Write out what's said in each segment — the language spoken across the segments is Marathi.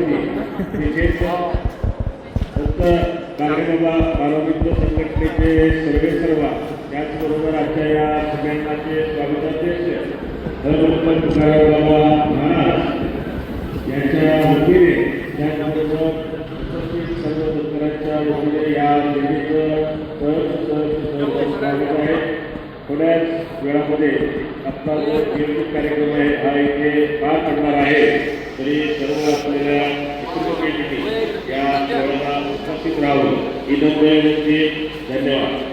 विशेष फक्त गाडगेबाबा बालमित्र संघटनेचे सर्वेसर्वा त्याचबरोबर आजच्या या सगळ्यांचे स्वागताध्यक्ष धर्मपंत तुकारामबाबा महाराज यांच्या वतीने त्याचबरोबर उपस्थित सर्व डॉक्टरांच्या वतीने या स्वागत आहे। थोड्याच वेळामध्ये आपला जो नियोजित कार्यक्रम आहे हा इथे पार पडणार आहे, तरी सर्व आपल्याला या वेळेला उपस्थित राहून ही विनंती। धन्यवाद।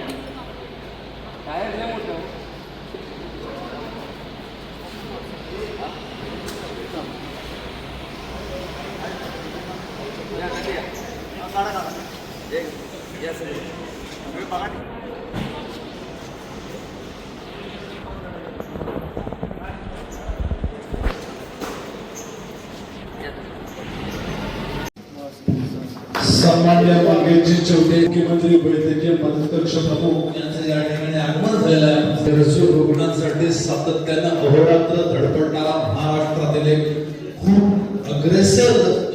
सन्माननीय मंगेशजी चौधरी मुख्यमंत्री वैद्यकीय मदत कक्ष प्रमुख यांचं या ठिकाणी आगमन झालेलं आहे। रसूल रुग्णांसाठी सातत्यानं अहोरात्र धडपडणारा महाराष्ट्रातील एक खूप अग्रेसर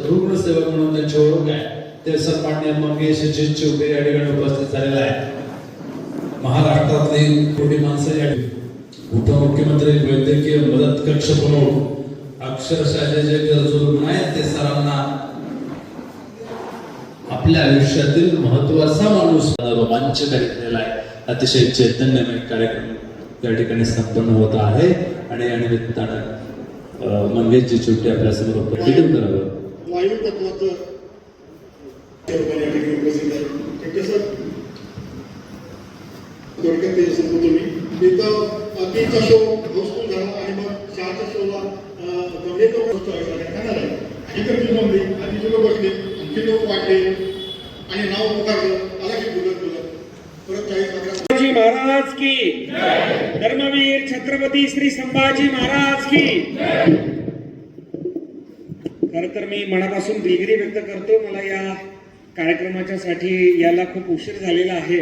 रुग्णसेवक म्हणून त्यांची ओळख आहे, ते सन्माननीय मंगेशजी चौधरी या ठिकाणी उपस्थित झालेला आहे। महाराष्ट्रातली कोटी माणसं या उपमुख्यमंत्री वैद्यकीय मदत कक्ष प्रमुख अक्षरशः जे गरजू रुग्ण आहेत ते सरांना आपल्या आयुष्यातील महत्त्वाचा माणूस रोमांचकारी झालेला आहे। अतिशय चैतन्यमय कार्यक्रम त्या ठिकाणी संपन्न होत आहे आणि या निमित्तानं मंगेशजी चौधरी आपल्या समोर प्रतिबिंब करावं। वायू तत्वाचं थोडक्यात ते सांगतो मी तिथं तीनचा शो हाऊसफुल झाला आणि मग 4च्या शोला गंभीर लोक खाणार आहे आणि तर ती नोंदली आणि ती लोक बसले आणखी लोक वाटले आणि नाव पुकारलं आला की बोलत परत 40 महाराज की धर्मवीर छत्रपती श्री संभाजी महाराज की। खर तर मी मनापासून दिलगिरी व्यक्त करतो, मला या कार्यक्रमाच्या साठी यायला खूप उशीर झालेला आहे।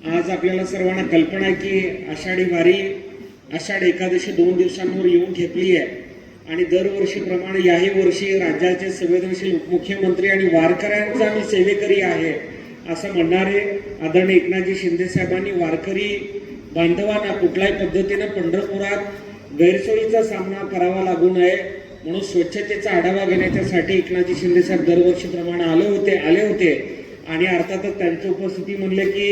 आज आपल्याला सर्वांना कल्पना आहे की आषाढी वारी आषाढ एकादशी 2 दिवसांवर येऊन ठेपली आहे आणि दरवर्षीप्रमाणे याही वर्षी राज्याचे संवेदनशील उपमुख्यमंत्री आणि वारकऱ्यांचा मी सेवेकरी आहे असं म्हणणारे आदरणीय एकनाथजी शिंदे साहेबांनी वारकरी बांधवांना कुठल्याही पद्धतीने पंढरपुरात गैरसोयीचा सामना करावा लागू नये म्हणून स्वच्छतेचा आढावा घेण्यासाठी एकनाथजी शिंदे साहेब दरवर्षीप्रमाणे आले होते आणि अर्थातच त्यांची उपस्थिती म्हणले की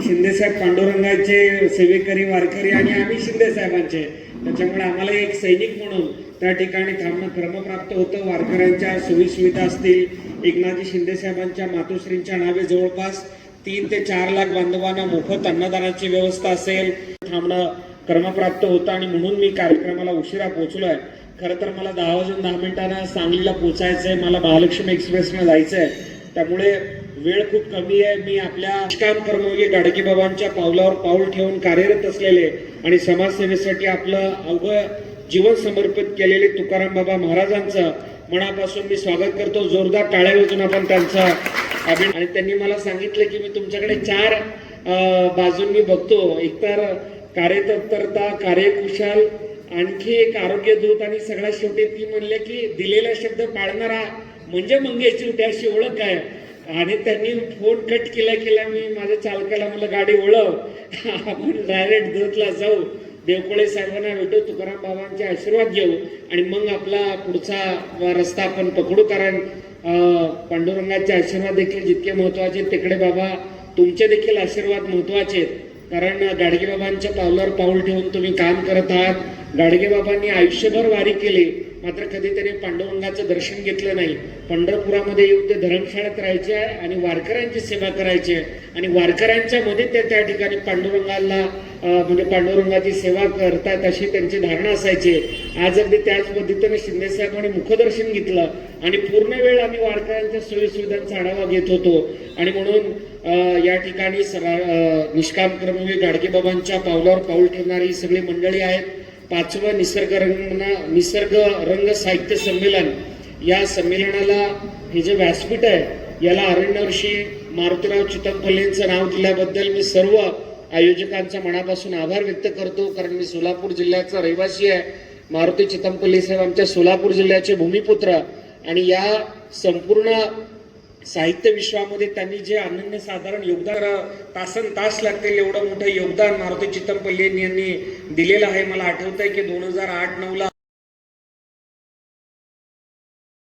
शिंदे साहेब पांडुरंगाचे सेवेकरी वारकरी आणि आम्ही शिंदे साहेबांचे, त्याच्यामुळे आम्हाला एक सैनिक म्हणून त्या ठिकाणी थांबणं क्रमप्राप्त होतं। वारकऱ्यांच्या सोयीसुविधा असतील, एकनाथजी शिंदे साहेबांच्या मातोश्रींच्या नावे जवळपास 3 ते 4 लाख बांधवांना मोफत अन्नदानाची व्यवस्था असेल, थांबणं क्रमप्राप्त होतं आणि म्हणून मी कार्यक्रमाला उशिरा पोहोचलोय। खरं तर मला 10 वाजून 10 मिनिटांना सांगलीला पोहोचायचंय, मला महालक्ष्मी एक्सप्रेसनं जायचंय, त्यामुळे वेळ खूप कमी आहे। मी आपल्या निष्काम कर्मयोगी गाडगेबाबांच्या पावलावर पाऊल ठेवून कार्यरत असलेले आणि समाजसेवेसाठी आपलं अवघं जीवन समर्पित केलेले तुकाराम बाबा महाराजांचं मनापासून मी स्वागत करतो। जोरदार टाळ्या वाजवून आपण त्यांचा आणि त्यांनी मला सांगितलं की मी तुमच्याकडे 4 बाजूंनी बघतो, एकतर कार्यतत्परता, कार्यकुशल, आणखी एक आरोग्य दूत आणि सगळ्यात शेवटी ती म्हणले की दिलेला शब्द पाळणारा म्हणजे मंगेशजी अशी ओळख आहे। आणि त्यांनी फोन कट केला मी माझ्या चालकाला म्हणलं गाडी वळव, आपण डायरेक्ट दूतला जाऊ, देवकोळे साहेबांना भेटू, तुकाराम बाबांचे आशीर्वाद घेऊ आणि मग आपला पुढचा रस्ता आपण पकडू। कारण पांडुरंगाचे आशीर्वाद देखील जितके महत्वाचे तिकडे बाबा तुमचे देखील आशीर्वाद महत्वाचे आहेत, कारण गाडगेबाबांच्या पावलावर पाऊल ठेवून तुम्ही काम करत आहात। गाडगेबाबांनी आयुष्यभर वारी केली, मात्र कधी त्यांनी पांडुरंगाचं दर्शन घेतलं नाही। पंढरपुरामध्ये येऊन ते धर्मशाळेत राहायचे आणि वारकऱ्यांची सेवा करायचे आणि वारकऱ्यांच्या मध्ये ते त्या ठिकाणी पांडुरंगाला म्हणजे पांडुरंगाची सेवा करतात अशी त्यांची धारणा असायची। आज अगदी त्याच पद्धतीने शिंदे साहेबांनी मुखदर्शन घेतलं आणि पूर्ण वेळ आम्ही वारकऱ्यांच्या सोयीसुविधांचा आढावा घेत होतो आणि म्हणून या ठिकाणी निष्काम कर्मयोगी गाडगेबाबांच्या पावलावर पाऊल ठेवणारी ही सगळी मंडळी आहेत। 5वं निसर्ग रंग साहित्य संमेलन, या संमेलनाला हे जे व्यासपीठ आहे याला अरण्यवर्षी मारुतीराव चितमपल्लेंचं नाव दिल्याबद्दल मी सर्व आयोजकांचा मनापासून आभार व्यक्त करतो, कारण मी सोलापूर जिल्ह्याचा रहिवासी आहे। मारुती चितमपल्ले साहेब आमच्या सोलापूर जिल्ह्याचे भूमिपुत्र आणि या संपूर्ण साहित्य विश्वामध्ये त्यांनी जे अनन्यसाधारण योगदान, तासन तास लागतील एवढं मोठं योगदान मारुती चितमपल्ली यांनी दिलेलं आहे. मला आठवतंय की 2008-9 ला